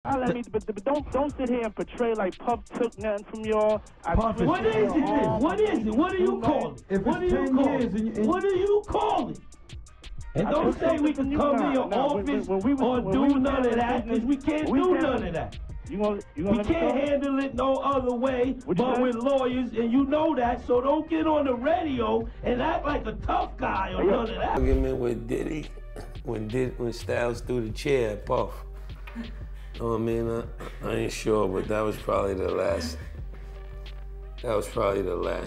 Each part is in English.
But don't sit here and portray like Puff took nothing from y'all. What is it then? What is it? What do you call it? What do you call it? What do you call it? And don't say we can come to your office or do none of that, because we can't do none of that. We can't handle it no other way but with lawyers, and you know that, so don't get on the radio and act like a tough guy or none of that. Argument with Diddy when Styles threw the chair at Puff. I mean, I ain't sure, but that was probably the last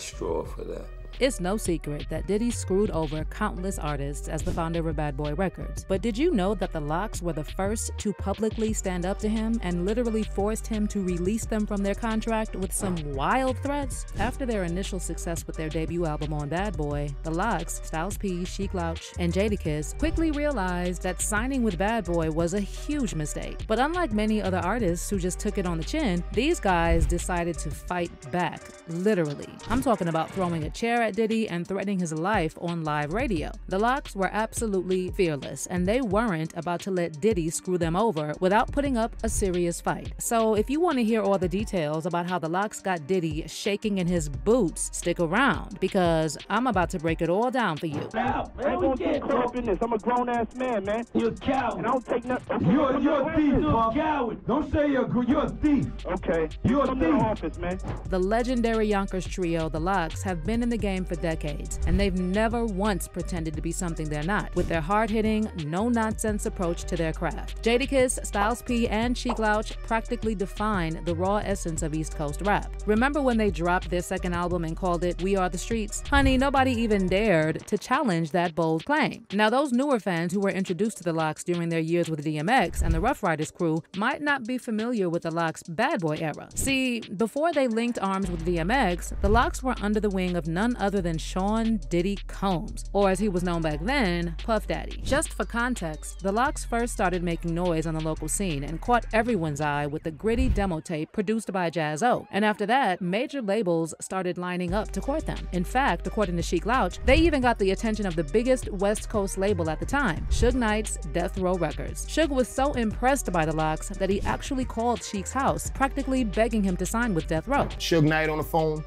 straw for that. It's no secret that Diddy screwed over countless artists as the founder of Bad Boy Records. But did you know that the Lox were the first to publicly stand up to him and literally forced him to release them from their contract with some wild threats? After their initial success with their debut album on Bad Boy, the Lox, Styles P, Sheek Louch, and Jadakiss quickly realized that signing with Bad Boy was a huge mistake. But unlike many other artists who just took it on the chin, these guys decided to fight back, literally. I'm talking about throwing a chair at Diddy and threatening his life on live radio. The Lox were absolutely fearless, and they weren't about to let Diddy screw them over without putting up a serious fight. So if you want to hear all the details about how the Lox got Diddy shaking in his boots, stick around, because I'm about to break it all down for you. I ain't gonna get caught up in this. I'm a grown-ass man, man. You're a coward. And I don't take nothing. You're a thief, you're a coward. Don't say you're a thief. Okay. You're a thief. Come to the office, man. The legendary Yonkers trio, the Lox, have been in the game for decades, and they've never once pretended to be something they're not, with their hard-hitting, no-nonsense approach to their craft. Jadakiss, Styles P, and Sheek Louch practically define the raw essence of East Coast rap. Remember when they dropped their second album and called it We Are the Streets? Honey, nobody even dared to challenge that bold claim. Now, those newer fans who were introduced to the Lox during their years with DMX and the Rough Riders crew might not be familiar with the Lox Bad Boy era. See, before they linked arms with DMX, the Lox were under the wing of none other than Sean Diddy Combs, or as he was known back then, Puff Daddy. Just for context, the Lox first started making noise on the local scene and caught everyone's eye with the gritty demo tape produced by Jaz-O. And after that, major labels started lining up to court them. In fact, according to Sheek Louch, they even got the attention of the biggest West Coast label at the time, Suge Knight's Death Row Records. Suge was so impressed by the Lox that he actually called Sheek's house, practically begging him to sign with Death Row. Suge Knight on the phone.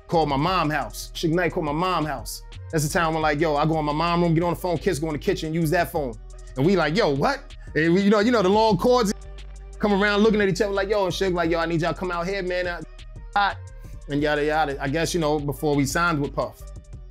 Called my mom's house. Sheek Knight called my mom's house. That's the time I'm like, yo, I go in my mom's room, get on the phone, kids go in the kitchen, use that phone. And we like, yo, what? And we, you know the long cords come around looking at each other like, yo, and Suge like, yo, I need y'all to come out here, man. Hot. And yada yada. I guess, before we signed with Puff.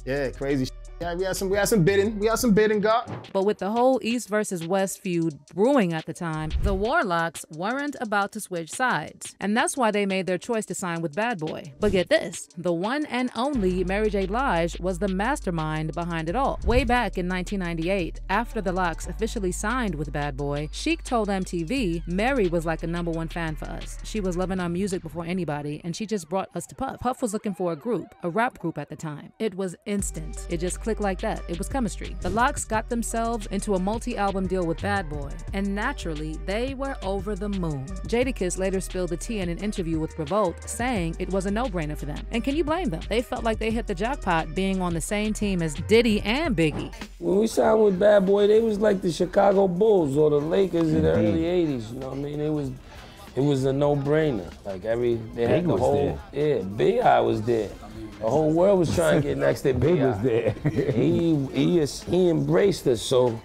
Yeah, crazy shit. Yeah, we had some bidding, God. But with the whole East versus West feud brewing at the time, the Warlocks weren't about to switch sides. And that's why they made their choice to sign with Bad Boy. But get this, the one and only Mary J. Blige was the mastermind behind it all. Way back in 1998, after the Lox officially signed with Bad Boy, Sheek told MTV, Mary was like a #1 fan for us. She was loving our music before anybody, and she just brought us to Puff. Puff was looking for a rap group at the time. It was instant. It just clicked like that. It was chemistry. The Lox got themselves into a multi-album deal with Bad Boy, and naturally, they were over the moon. Jadakiss later spilled the tea in an interview with Revolt, saying it was a no-brainer for them. And can you blame them? They felt like they hit the jackpot being on the same team as Diddy and Biggie. When we signed with Bad Boy, they was like the Chicago Bulls or the Lakers in the early 80s, you know what I mean? It was a no-brainer. Like they had the whole, yeah, B.I. was there. The whole world was trying to get next to B.I. was there. he embraced us, so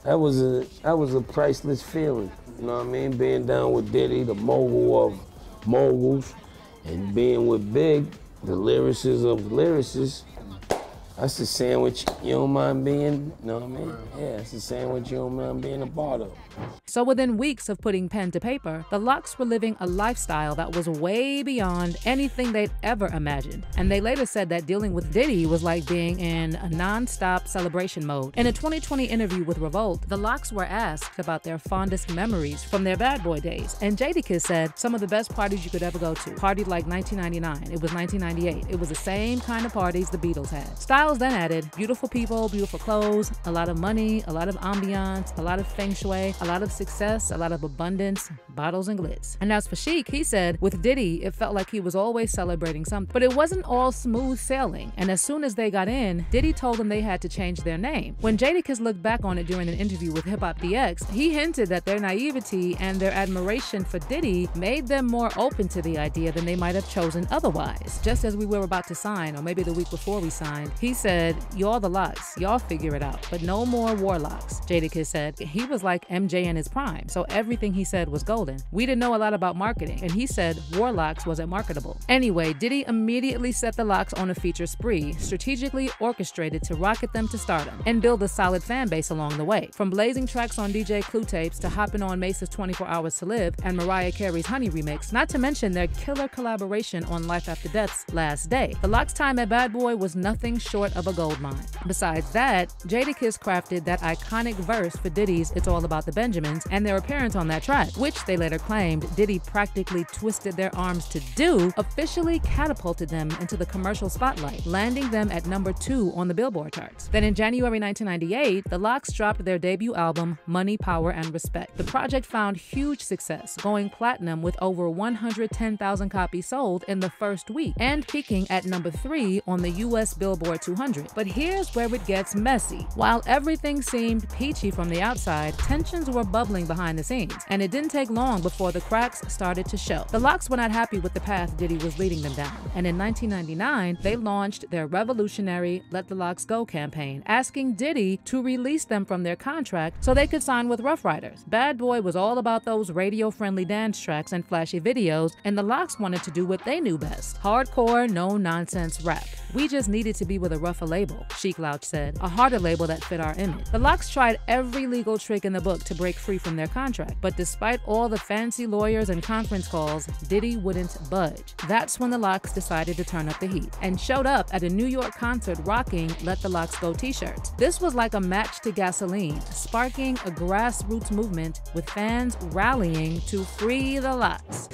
that was a priceless feeling. You know what I mean? Being down with Diddy, the mogul of moguls, and being with Big, the lyricist of lyricists. That's a sandwich you don't mind being, you know what I mean? Yeah, it's a sandwich you don't mind being a part of. So within weeks of putting pen to paper, the Lox were living a lifestyle that was way beyond anything they'd ever imagined. And they later said that dealing with Diddy was like being in a non-stop celebration mode. In a 2020 interview with Revolt, the Lox were asked about their fondest memories from their Bad Boy days. And Jadakiss said, some of the best parties you could ever go to. Partied like 1999, it was 1998. It was the same kind of parties the Beatles had. Styles Styles then added, beautiful people, beautiful clothes, a lot of money, a lot of ambiance, a lot of feng shui, a lot of success, a lot of abundance, bottles and glitz. And as for Sheek, he said, with Diddy, it felt like he was always celebrating something. But it wasn't all smooth sailing, and as soon as they got in, Diddy told them they had to change their name. When Jadakiss looked back on it during an interview with Hip Hop DX, he hinted that their naivety and their admiration for Diddy made them more open to the idea than they might have chosen otherwise. Just as we were about to sign, or maybe the week before we signed, he said, y'all the locks, y'all figure it out, but no more warlocks. Jadakiss said he was like MJ in his prime, so everything he said was golden. We didn't know a lot about marketing, and he said warlocks wasn't marketable. Anyway, Diddy immediately set the locks on a feature spree, strategically orchestrated to rocket them to stardom and build a solid fan base along the way. From blazing tracks on DJ Clue tapes to hopping on Mace's 24 Hours to Live and Mariah Carey's Honey remix, not to mention their killer collaboration on Life After Death's Last Day. The Locks' time at Bad Boy was nothing short of a goldmine. Besides that, Jadakiss crafted that iconic verse for Diddy's It's All About the Benjamins and their appearance on that track, which they later claimed Diddy practically twisted their arms to do, officially catapulted them into the commercial spotlight, landing them at #2 on the Billboard charts. Then in January 1998, the Locks dropped their debut album, Money, Power, and Respect. The project found huge success, going platinum with over 110,000 copies sold in the first week, and peaking at #3 on the US Billboard 200. But here's where it gets messy. While everything seemed peachy from the outside, tensions were bubbling behind the scenes, and it didn't take long before the cracks started to show. The Locks were not happy with the path Diddy was leading them down, and in 1999, they launched their revolutionary Let the Locks Go campaign, asking Diddy to release them from their contract so they could sign with Rough Riders. Bad Boy was all about those radio-friendly dance tracks and flashy videos, and the Locks wanted to do what they knew best: hardcore, no-nonsense rap. We just needed to be with a rougher label, Sheek Louch said, a harder label that fit our image. The Locks tried every legal trick in the book to break free from their contract, but despite all the fancy lawyers and conference calls, Diddy wouldn't budge. That's when the Locks decided to turn up the heat and showed up at a New York concert rocking Let the Locks Go t-shirts. This was like a match to gasoline, sparking a grassroots movement with fans rallying to free the Locks.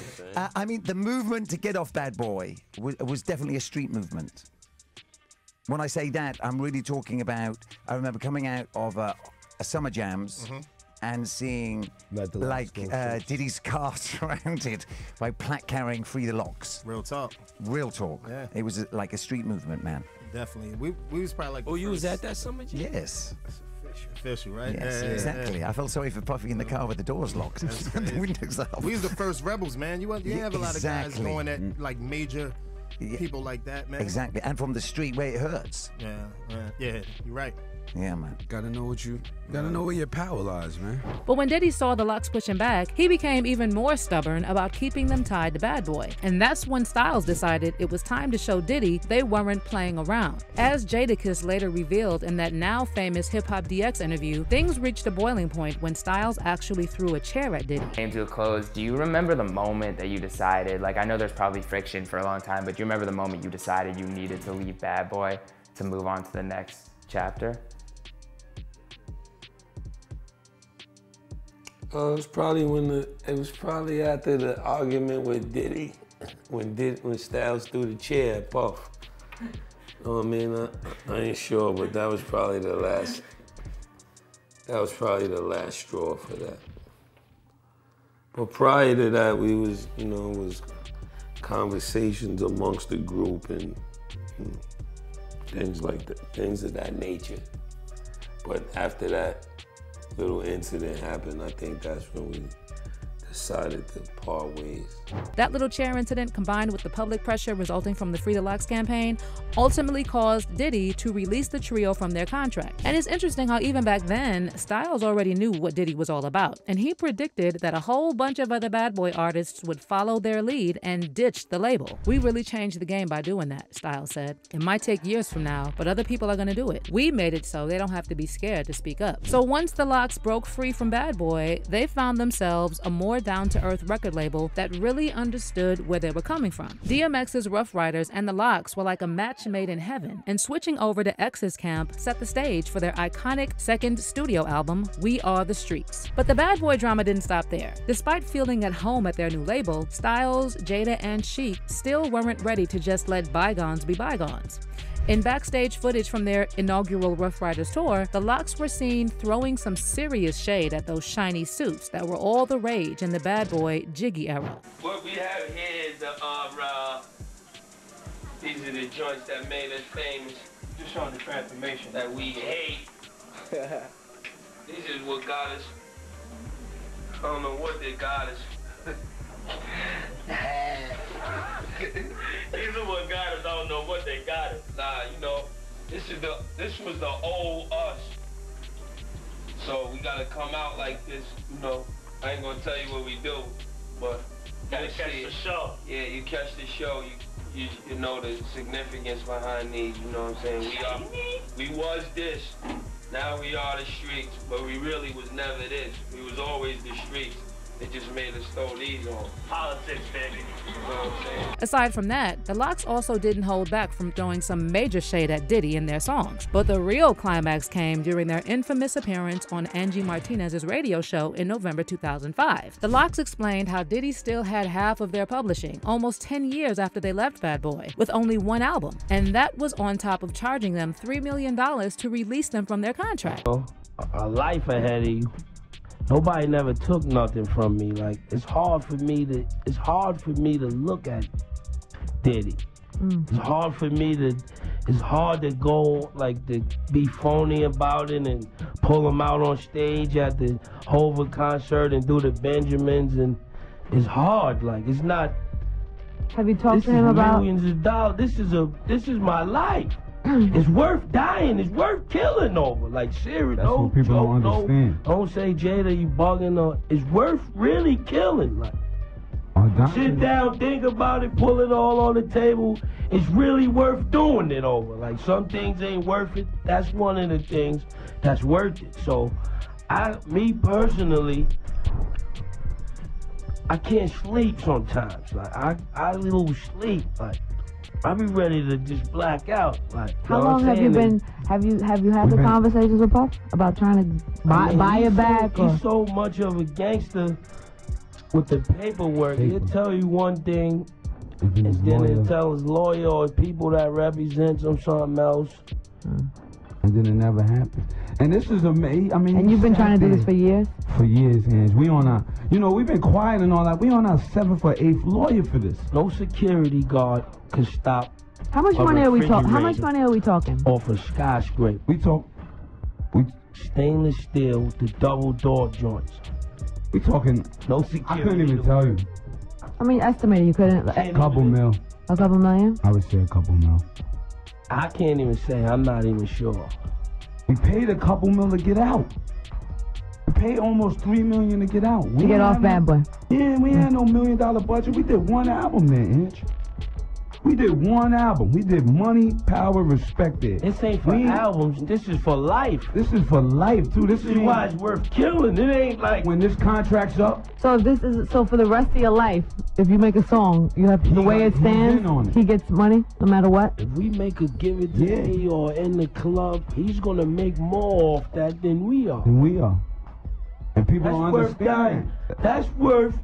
I mean, the movement to get off Bad Boy was definitely a street movement. When I say that, I'm really talking about, I remember coming out of a Summer Jams and seeing like Diddy's car surrounded by plaque carrying Free the Locks. Real talk. Real talk. Yeah. It was like a street movement, man. Definitely. We was probably like. Oh, you was at that Summer Jam? Yes. Official, right? Yes, exactly. I felt sorry for Puffy in the car with the doors locked and the windows up. We was the first rebels, man. You didn't have a lot of guys going at like major people like that, man. Exactly, and from the street where it hurts. Yeah, you're right. Yeah, man. Gotta know where your power lies, man. But when Diddy saw the Locks pushing back, he became even more stubborn about keeping them tied to Bad Boy. And that's when Styles decided it was time to show Diddy they weren't playing around. As Jadakiss later revealed in that now famous Hip Hop DX interview, things reached a boiling point when Styles actually threw a chair at Diddy. Came to a close. Do you remember the moment that you decided, like, I know there's probably friction for a long time, but do you remember the moment you decided you needed to leave Bad Boy to move on to the next chapter? It was probably after the argument with Diddy, when Styles threw the chair at Puff. You know what I mean? I ain't sure, but that was probably the last straw for that. But prior to that, we was, it was conversations amongst the group and things like that, things of that nature. But after that little incident happened, I think that's when we decided to part ways. That little chair incident, combined with the public pressure resulting from the Free the Locks campaign, ultimately caused Diddy to release the trio from their contract. And it's interesting how even back then, Styles already knew what Diddy was all about, and he predicted that a whole bunch of other Bad Boy artists would follow their lead and ditch the label. "We really changed the game by doing that," Styles said. "It might take years from now, but other people are gonna do it. We made it so they don't have to be scared to speak up." So once the Locks broke free from Bad Boy, they found themselves a more down-to-earth record label that really understood where they were coming from. DMX's Rough Riders and the Locks were like a match made in heaven, and switching over to X's camp set the stage for their iconic second studio album, We Are the Streets. But the Bad Boy drama didn't stop there. Despite feeling at home at their new label, Styles, Jada, and Sheek still weren't ready to just let bygones be bygones. In backstage footage from their inaugural Rough Riders tour, the Lox were seen throwing some serious shade at those shiny suits that were all the rage in the bad boy Jiggy era. What we have here is these are the joints that made us famous. Just showing the transformation. That we hate. This is what got us. I don't know what they got us. These are what got us. I don't know what they got us. Nah, you know, this was the old us. So we gotta come out like this, you know. I ain't gonna tell you what we do, but Gotta catch the show. Yeah, you catch the show. You know the significance behind these. You know what I'm saying? We was this. Now we are the streets, but we really was never this. We was always the streets. It just made us throw these on. Politics, baby. You know what I'm saying? Aside from that, the Lox also didn't hold back from throwing some major shade at Diddy in their songs. But the real climax came during their infamous appearance on Angie Martinez's radio show in November 2005. The Lox explained how Diddy still had half of their publishing, almost 10 years after they left Bad Boy, with only one album. And that was on top of charging them $3 million to release them from their contract. A life ahead of you. Nobody never took nothing from me. Like, it's hard for me to look at Diddy. It's hard to go, like, to be phony about it and pull him out on stage at the Hova concert and do the Benjamins, and it's hard. Like, it's not. Have you talked to him about millions of dollars? This is my life. It's worth dying. It's worth killing over. Like, serious. That's what people don't understand. Don't say, Jada, you bugging. Or it's worth really killing. Like, sit down, think about it, pull it all on the table. It's really worth doing it over. Like, some things ain't worth it. That's one of the things that's worth it. So, me personally, I can't sleep sometimes. Like, I lose sleep. Like, I be ready to just black out. Like, how long have you been? Have you had the conversations with Puff about trying to buy it back? He's so much of a gangster with the paperwork. He'll tell you one thing, and then he'll tell his lawyer or people that represents him something else. And then it never happened. And this is amazing. I mean, and you've been trying to do this for years? For years, Ange. We on our, you know, we've been quiet and all that. We on our 7th or 8th lawyer for this. No security guard can stop. How much money are we talking? How much money are we talking? Off a skyscraper. We stainless steel with the double door joints. We talking no security. I couldn't even tell you. I mean, estimated you couldn't. A couple mil. A couple million? I would say a couple mil. I can't even say. I'm not even sure. We paid a couple mil to get out. We paid almost $3 million to get out. To get off Bad Boy. Yeah, we had no $1 million budget. We did one album there, Inch. We did one album. We did Money, Power, Respect there. This ain't for albums. This is for life. This is for life, too. This is why it's worth killing. It ain't like when this contract's up. So if this is for the rest of your life, if you make a song, you have the way it stands. He gets money no matter what. If we make a Give It to Me or in the club, he's gonna make more off that than we are. And people don't understand. That's worth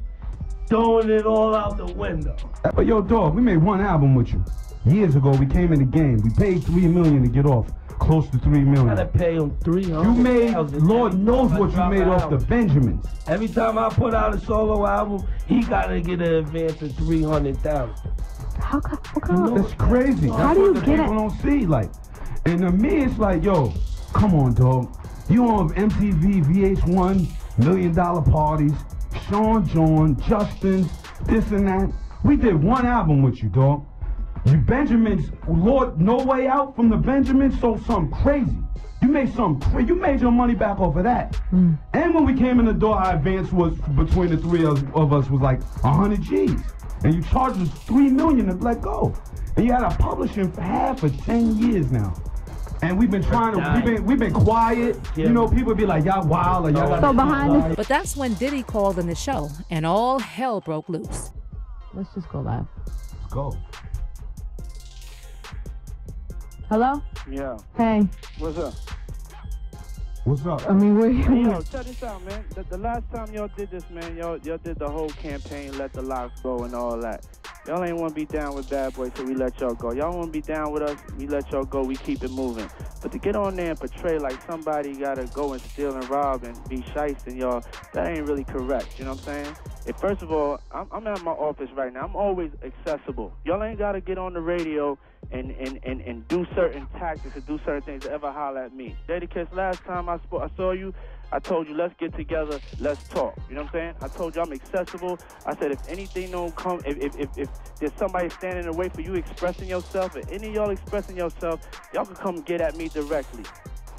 throwing it all out the window. But yo, dog, we made one album with you. Years ago, we came in the game. We paid $3 million to get off. Close to $3 million. I gotta pay him $300,000. You made, Lord knows what you made off the Benjamins. Every time I put out a solo album, he gotta get an advance of $300,000. How come? That's crazy. How That's do you what the get people don't see. Like, and to me, it's like, yo, come on, dog. You on MTV, VH1, $1 million parties, Sean John, Justin, this and that. We did one album with you, dog. You Benjamins, Lord, No Way Out from the Benjamins sold something crazy. You made something you made your money back off of that. And when we came in the door, our advance was between the three of us was like 100 G's. And you charged us $3 million to let go. And you had our publishing for half for 10 years now. And we've been trying to, we've been quiet. You know, people be like, y'all wild or y'all so behind this. But that's when Diddy called in the show and all hell broke loose. Let's just go live. Let's go. Hello? Yeah. Hey. What's up? What's up? I mean, where you? Yo, check this out, man. The last time y'all did this, man, y'all did the whole campaign, Let the Lox Go and all that. Y'all ain't want to be down with Bad Boy, so we let y'all go. Y'all want to be down with us, we let y'all go, we keep it moving. But to get on there and portray like somebody got to go and steal and rob and be shysting y'all, that ain't really correct, you know what I'm saying? First of all, I'm at my office right now. I'm always accessible. Y'all ain't got to get on the radio and do certain tactics and do certain things to ever holler at me. Jadakiss, last time I saw you, I told you, let's get together, let's talk. You know what I'm saying? I told you I'm accessible. I said if anything don't come, if there's somebody standing in the way for you expressing yourself, if any of y'all expressing yourself, y'all can come get at me directly.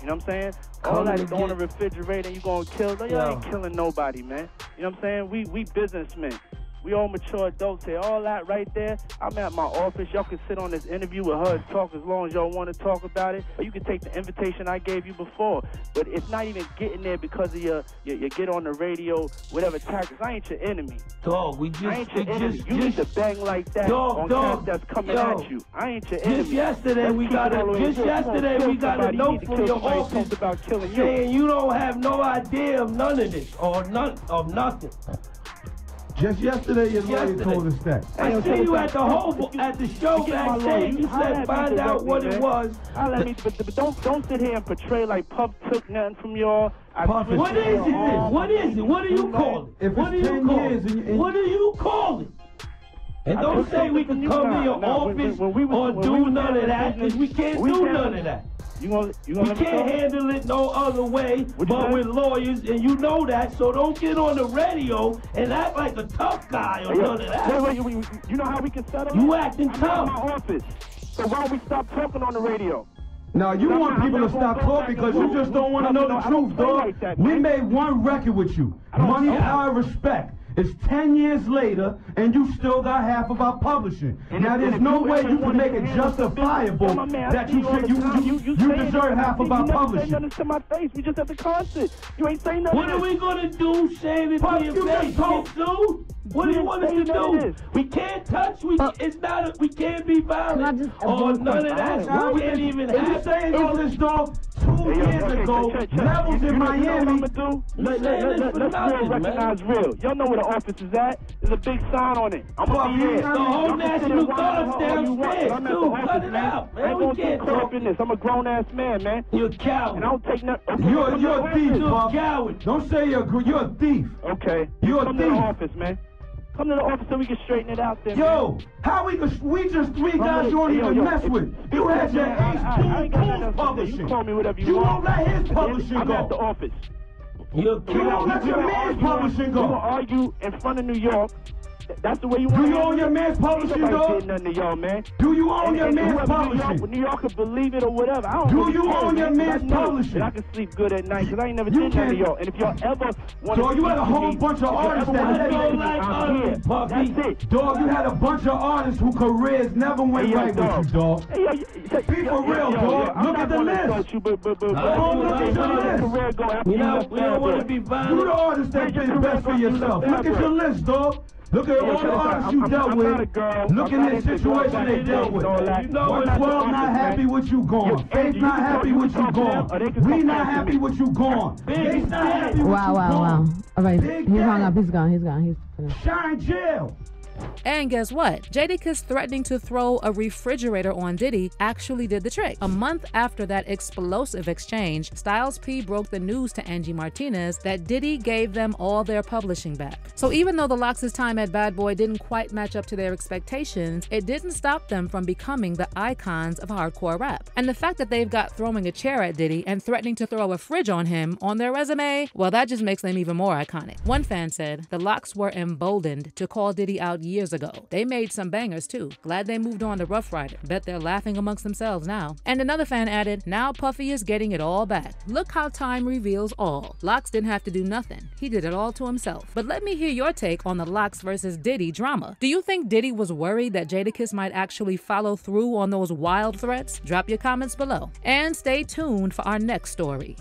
You know what I'm saying? All that throwing the refrigerator and you gonna kill, y'all ain't killing nobody, man. You know what I'm saying? We businessmen. We all mature adults here. All that right there, I'm at my office. Y'all can sit on this interview with her and talk as long as y'all want to talk about it. Or you can take the invitation I gave you before. But it's not even getting there because of your get on the radio, whatever tactics. I ain't your enemy. Dog, I ain't your enemy. You need to bang like that on cats that's coming at you. I ain't your enemy. Just yesterday we got a note from your office about killing saying you don't have no idea of none of this or none of nothing. Just yesterday, your lawyer told us that. I see you at the show backstage. You said find out what it was. But don't sit here and portray like Puff took nothing from y'all. What is it? What is it? What do you call it? What do you call it? What do you call it? And don't say we can come to your office or do none of that, because we can't do none of that. We can't handle it no other way but with lawyers, and you know that, so don't get on the radio and act like a tough guy or none of that. Wait, you know how we can settle? You acting tough. I'm in my office, so why don't we stop talking on the radio? Now, you want people to stop talking because you just don't want to know the truth, dog. We made one record with you, Money, Power, Respect. It's 10 years later, and you still got half of our publishing. Now, there's no way you can make it justifiable that you deserve half of our publishing. You to my face. We just at the concert. You ain't saying nothing. What are we gonna do? Shave it to your face, dude? What do you want us to do? We can't touch. We can't be violent or none of that. We can't even have. You saying all this, dog? 2 years ago, Levels in Miami. Let's recognize real. Y'all know where the office is at. There's a big sign on it. I'm gonna be here. The whole National Guard's downstairs, too. Cut it out, man. We can't talk in this. I'm a grown-ass man, man. You're a coward. And I don't take nothing. You're a thief, You're a coward. Don't say you're a thief. Okay. You're a thief. Come to the office, man. Come to the office so we can straighten it out there. Yo, how we just 3 guys you don't even mess with. You had your H2 publishing. You call me whatever you want. won't let his publishing go. I'm at the office. You don't let your man's publishing go. You will argue in front of New York. That's the way you want to. Do you own your man's publishing, dog? Nothing to y'all, man. Do you own your man's publishing? New York could believe it or whatever. I don't Do you own your man's publishing? I can sleep good at night because I ain't never did nothing to y'all. And if y'all ever want to, dog, you had a whole bunch of artists that don't like us, Puffy. That's it. Dog, you had a bunch of artists whose careers never went right with you, dog. Be for real, dog. Look at the list. We don't want to be violent. You the artist that did best for yourself. Look at your list, dog. Look at all the artists you dealt with. Look at the situation they dealt with. What's 12 not happy with you gone. Faith not happy with you gone. We not happy with you gone. Faith not happy with you gone. Wow. All right, he's hung up. He's gone. He's finished. Shine jail. And guess what? Jadakiss threatening to throw a refrigerator on Diddy actually did the trick. A month after that explosive exchange, Styles P broke the news to Angie Martinez that Diddy gave them all their publishing back. So even though the Lox' time at Bad Boy didn't quite match up to their expectations, it didn't stop them from becoming the icons of hardcore rap. And the fact that they've got throwing a chair at Diddy and threatening to throw a fridge on him on their resume, well, that just makes them even more iconic. One fan said, the Lox were emboldened to call Diddy out years ago. They made some bangers too. Glad they moved on to Rough Rider. Bet they're laughing amongst themselves now. And another fan added, now Puffy is getting it all back. Look how time reveals all. Lox didn't have to do nothing. He did it all to himself. But let me hear your take on the Lox versus Diddy drama. Do you think Diddy was worried that Jadakiss might actually follow through on those wild threats? Drop your comments below. And stay tuned for our next story.